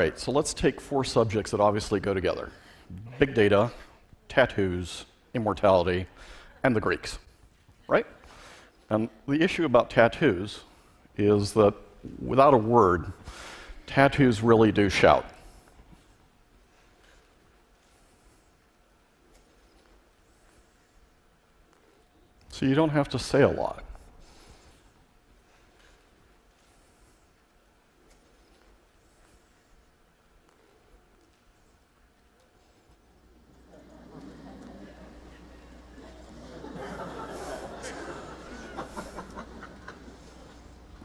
right, so let's take four subjects that obviously go together. Big data, tattoos, immortality, and the Greeks, right? And the issue about tattoos is that without a word, tattoos really do shout. So you don't have to say a lot.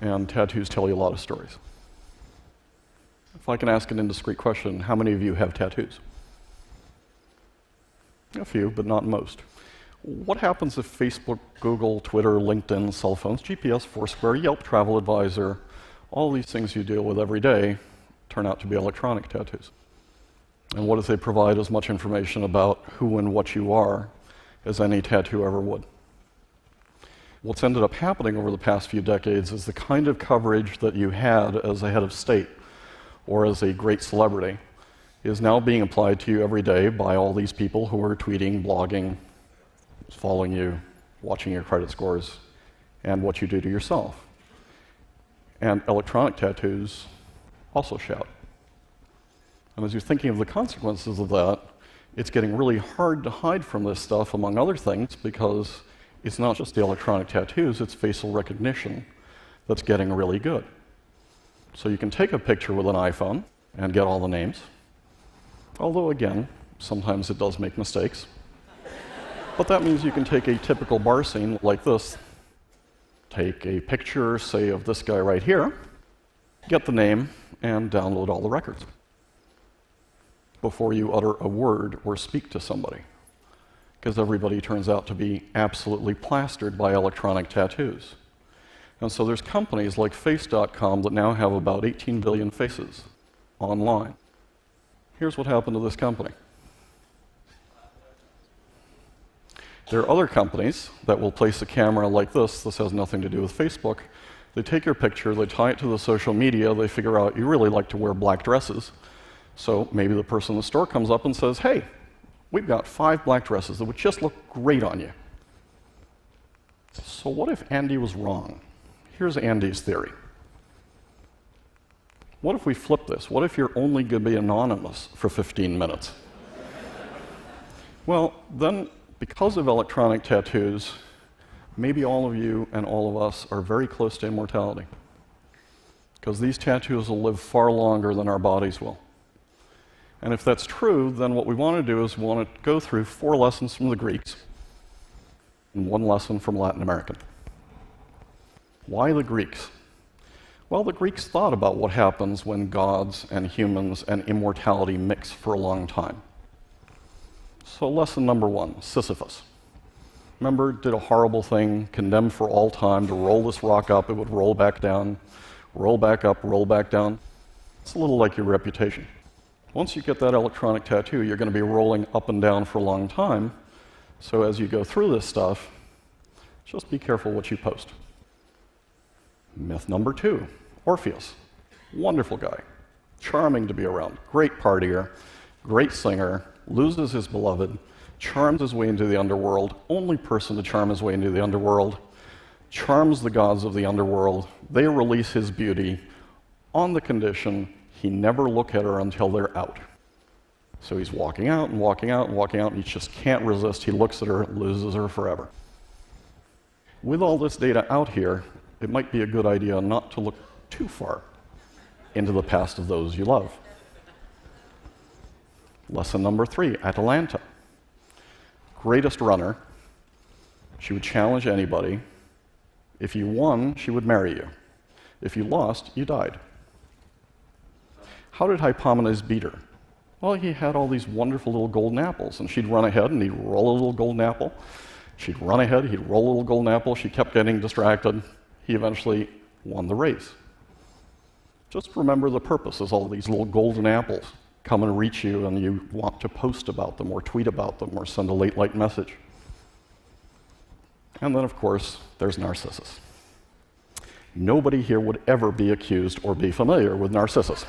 And tattoos tell you a lot of stories. If I can ask an indiscreet question, how many of you have tattoos? A few, but not most. What happens if Facebook, Google, Twitter, LinkedIn, cell phones, GPS, Foursquare, Yelp, Travel Advisor, all these things you deal with every day turn out to be electronic tattoos? And what if they provide as much information about who and what you are as any tattoo ever would? What's ended up happening over the past few decades is the kind of coverage that you had as a head of state or as a great celebrity is now being applied to you every day by all these people who are tweeting, blogging, following you, watching your credit scores, and what you do to yourself. And electronic tattoos also shout. And as you're thinking of the consequences of that, it's getting really hard to hide from this stuff, among other things, because it's not just the electronic tattoos, it's facial recognition that's getting really good. So you can take a picture with an iPhone and get all the names. Although, again, sometimes it does make mistakes. But that means you can take a typical bar scene like this, take a picture, say, of this guy right here, get the name, and download all the records before you utter a word or speak to somebody, because everybody turns out to be absolutely plastered by electronic tattoos. And so there's companies like Face.com that now have about 18 billion faces online. Here's what happened to this company. There are other companies that will place a camera like this. This has nothing to do with Facebook. They take your picture, they tie it to the social media, they figure out you really like to wear black dresses. So maybe the person in the store comes up and says, hey, we've got 5 black dresses that would just look great on you. So what if Andy was wrong? Here's Andy's theory. What if we flip this? What if you're only going to be anonymous for 15 minutes? Well, then, because of electronic tattoos, maybe all of you and all of us are very close to immortality, because these tattoos will live far longer than our bodies will. And if that's true, then what we want to do is we want to go through 4 lessons from the Greeks and 1 lesson from Latin American. Why the Greeks? Well, the Greeks thought about what happens when gods and humans and immortality mix for a long time. So lesson number 1, Sisyphus. Remember, did a horrible thing, condemned for all time to roll this rock up, it would roll back down, roll back up, roll back down. It's a little like your reputation. Once you get that electronic tattoo, you're going to be rolling up and down for a long time. So as you go through this stuff, just be careful what you post. Myth number 2, Orpheus. Wonderful guy, charming to be around, great partier, great singer, loses his beloved, charms his way into the underworld, only person to charm his way into the underworld, charms the gods of the underworld. They release his beauty on the condition he never look at her until they're out. So he's walking out and walking out and walking out, and he just can't resist. He looks at her, loses her forever. With all this data out here, it might be a good idea not to look too far into the past of those you love. Lesson number 3, Atalanta. Greatest runner. She would challenge anybody. If you won, she would marry you. If you lost, you died. How did Hippomenes beat her? Well, he had all these wonderful little golden apples, and she'd run ahead and he'd roll a little golden apple. She'd run ahead, he'd roll a little golden apple. She kept getting distracted. He eventually won the race. Just remember the purpose is all these little golden apples come and reach you, and you want to post about them or tweet about them or send a late message. And then, of course, there's Narcissus. Nobody here would ever be accused or be familiar with Narcissus.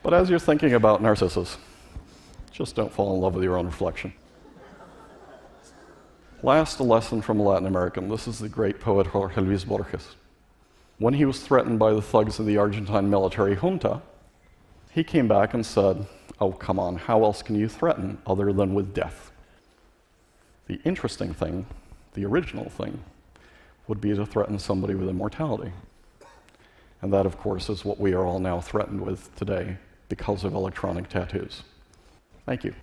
But as you're thinking about Narcissus, just don't fall in love with your own reflection. Last, a lesson from a Latin American. This is the great poet Jorge Luis Borges. When he was threatened by the thugs of the Argentine military junta, he came back and said, "Oh, come on, how else can you threaten other than with death?" The interesting thing, the original thing, would be to threaten somebody with immortality. And that, of course, is what we are all now threatened with today because of electronic tattoos. Thank you.